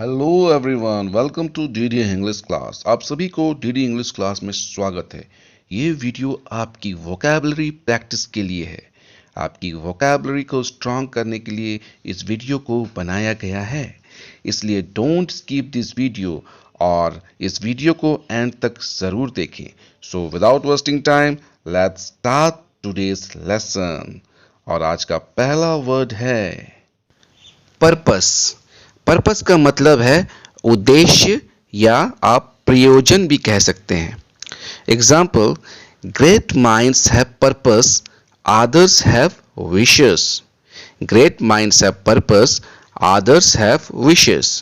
Hello everyone, welcome to DD English class. आप सभी को डीडी इंग्लिश क्लास में स्वागत है। ये वीडियो आपकी वोकैबुलरी प्रैक्टिस के लिए है। आपकी वोकैबुलरी को स्ट्रांग करने के लिए इस वीडियो को बनाया गया है। इसलिए डोंट स्किप दिस वीडियो और इस वीडियो को एंड तक ज़रूर देखें। So without wasting time let's start today's lesson. और आज का पहला वर्ड है पर्पस। पर्पस का मतलब है उद्देश्य या आप प्रयोजन भी कह सकते हैं। Example, great minds have purpose, others have wishes. Great minds have purpose, others have wishes.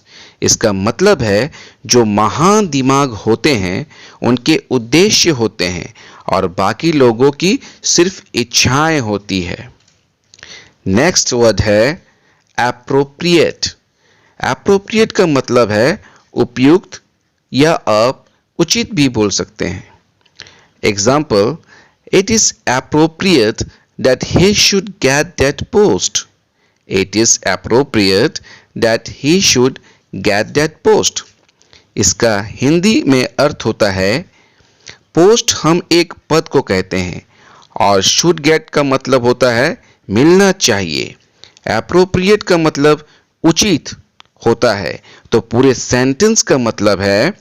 इसका मतलब है जो महान दिमाग होते हैं उनके उद्देश्य होते हैं और बाकी लोगों की सिर्फ इच्छाएं होती है। नेक्स्ट वर्ड है एप्रोप्रिएट। एप्रोप्रिएट का मतलब है उपयुक्त या आप उचित भी बोल सकते हैं। Example, it is appropriate that he should get that post. It is appropriate that he should get that post. इसका हिंदी में अर्थ होता है पोस्ट हम एक पद को कहते हैं और शुड गेट का मतलब होता है मिलना चाहिए। एप्रोप्रिएट का मतलब उचित होता है, तो पूरे सेंटेंस का मतलब है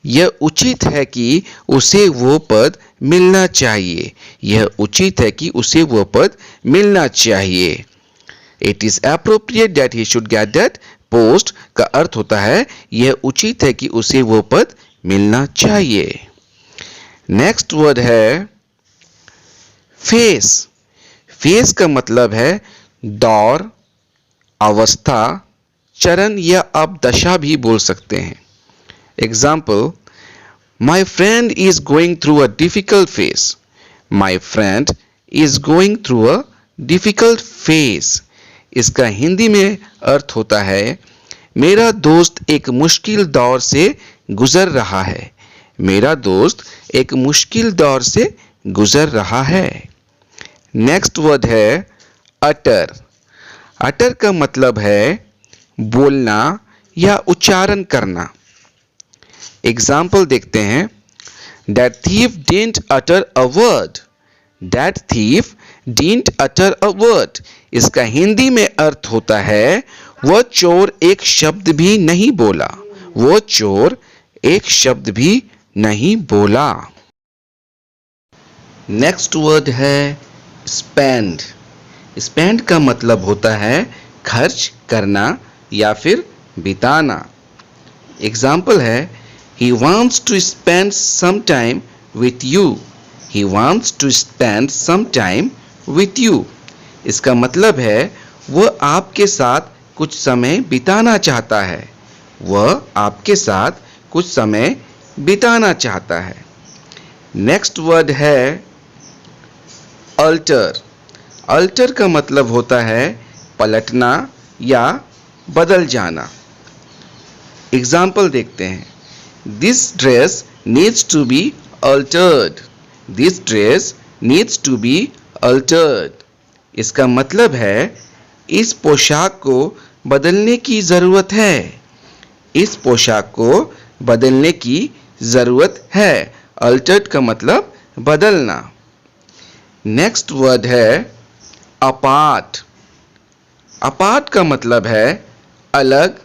यह उचित है कि उसे वो पद मिलना चाहिए। यह उचित है कि उसे वो पद मिलना चाहिए। It is appropriate that he should get that post का अर्थ होता है यह उचित है कि उसे वो पद मिलना चाहिए। नेक्स्ट वर्ड है फेस। फेस का मतलब है दौर, अवस्था, चरण या आप दशा भी बोल सकते हैं। Example, my friend is going through a difficult face. My friend is going through a difficult face. इसका हिंदी में अर्थ होता है मेरा दोस्त एक मुश्किल दौर से गुजर रहा है। मेरा दोस्त एक मुश्किल दौर से गुजर रहा है। नेक्स्ट वर्ड है अटर। अटर का मतलब है बोलना या उच्चारण करना। एग्जाम्पल देखते हैं, that thief didn't utter a word. That thief didn't utter a word. इसका हिंदी में अर्थ होता है वह चोर एक शब्द भी नहीं बोला। वो चोर एक शब्द भी नहीं बोला। नेक्स्ट वर्ड है स्पेंड। स्पेंड का मतलब होता है खर्च करना या फिर बिताना। एग्जाम्पल है, he wants to spend some time with you. He wants to spend some time with you. इसका मतलब है वह आपके साथ कुछ समय बिताना चाहता है। वह आपके साथ कुछ समय बिताना चाहता है। नेक्स्ट वर्ड है अल्टर। अल्टर का मतलब होता है पलटना या बदल जाना। एग्जाम्पल देखते हैं, this dress needs to be altered. This dress needs to be altered. इसका मतलब है इस पोशाक को बदलने की ज़रूरत है। इस पोशाक को बदलने की ज़रूरत है। अल्टर्ड का मतलब बदलना। नेक्स्ट वर्ड है अपार्ट। अपार्ट का मतलब है अलग,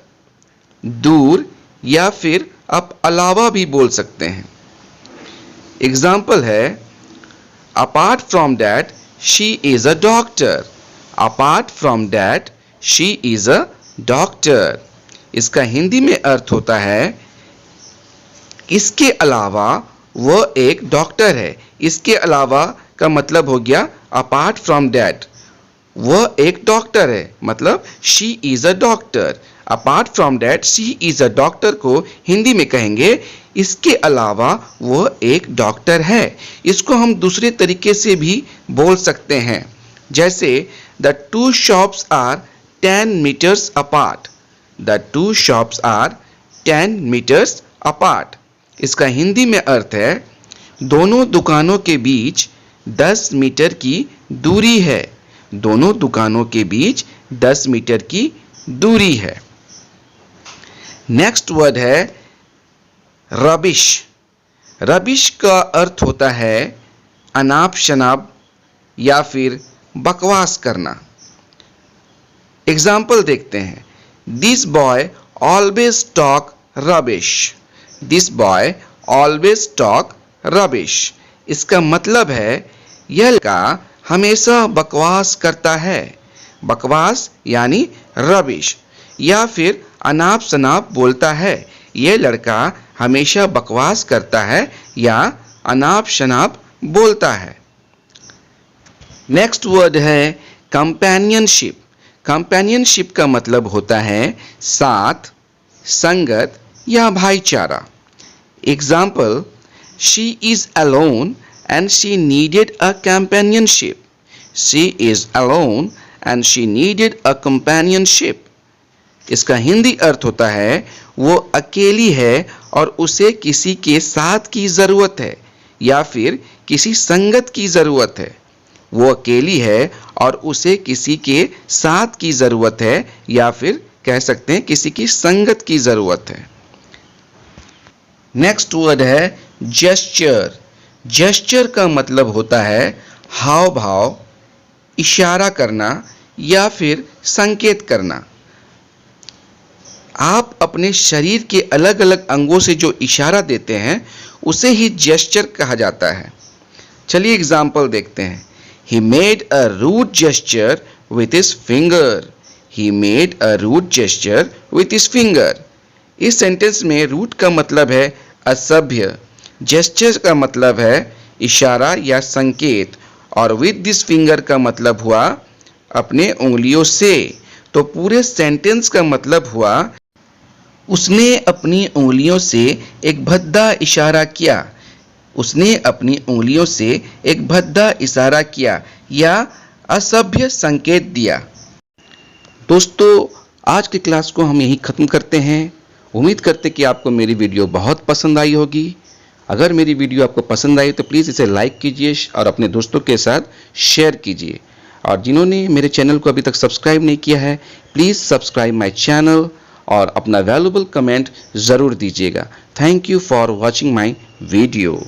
दूर या फिर आप अलावा भी बोल सकते हैं। एग्जाम्पल है, apart from that she is a doctor. Apart from that she is a doctor. इसका हिंदी में अर्थ होता है इसके अलावा वह एक डॉक्टर है। इसके अलावा का मतलब हो गया अपार्ट फ्रॉम दैट वह एक डॉक्टर है, मतलब she is a doctor. Apart from that she is a doctor को हिंदी में कहेंगे इसके अलावा वह एक डॉक्टर है। इसको हम दूसरे तरीके से भी बोल सकते हैं, जैसे the two shops are 10 metres apart. The two shops are 10 metres apart. इसका हिंदी में अर्थ है दोनों दुकानों के बीच 10 मीटर की दूरी है। दोनों दुकानों के बीच 10 मीटर की दूरी है। नेक्स्ट वर्ड है रबिश। रबिश का अर्थ होता है अनाप शनाप या फिर बकवास करना। एग्जाम्पल देखते हैं। This boy always talk rubbish. This boy always talk rubbish. इसका मतलब है यह लड़का हमेशा बकवास करता है। बकवास यानी रबिश, या फिर अनाप शनाप बोलता है। यह लड़का हमेशा बकवास करता है या अनाप शनाप बोलता है। नेक्स्ट वर्ड है कंपेनियनशिप। कंपेनियनशिप का मतलब होता है साथ, संगत या भाईचारा। Example, she is alone and she needed a companionship. She is alone and she needed a companionship. इसका हिंदी अर्थ होता है वो अकेली है और उसे किसी के साथ की ज़रूरत है या फिर किसी संगत की ज़रूरत है। वो अकेली है और उसे किसी के साथ की ज़रूरत है या फिर कह सकते हैं किसी की संगत की ज़रूरत है। नेक्स्ट वर्ड है जेस्चर। जेस्चर का मतलब होता है हाव भाव, इशारा करना या फिर संकेत करना। आप अपने शरीर के अलग अलग अंगों से जो इशारा देते हैं उसे ही जेस्चर कहा जाता है। चलिए एग्जाम्पल देखते हैं। He made a rude gesture with his finger. He made a rude gesture with his finger. इस सेंटेंस में रूड का मतलब है असभ्य, जेस्चर का मतलब है इशारा या संकेत, और विद दिस फिंगर का मतलब हुआ अपने उंगलियों से। तो पूरे सेंटेंस का मतलब हुआ उसने अपनी उंगलियों से एक भद्दा इशारा किया। उसने अपनी उंगलियों से एक भद्दा इशारा किया या असभ्य संकेत दिया। दोस्तों, आज की क्लास को हम यहीं ख़त्म करते हैं। उम्मीद करते कि आपको मेरी वीडियो बहुत पसंद आई होगी। अगर मेरी वीडियो आपको पसंद आई तो प्लीज़ इसे लाइक कीजिए और अपने दोस्तों के साथ शेयर कीजिए। और जिन्होंने मेरे चैनल को अभी तक सब्सक्राइब नहीं किया है, प्लीज़ सब्सक्राइब माय चैनल और अपना वैल्यूएबल कमेंट ज़रूर दीजिएगा। Thank you for watching my video.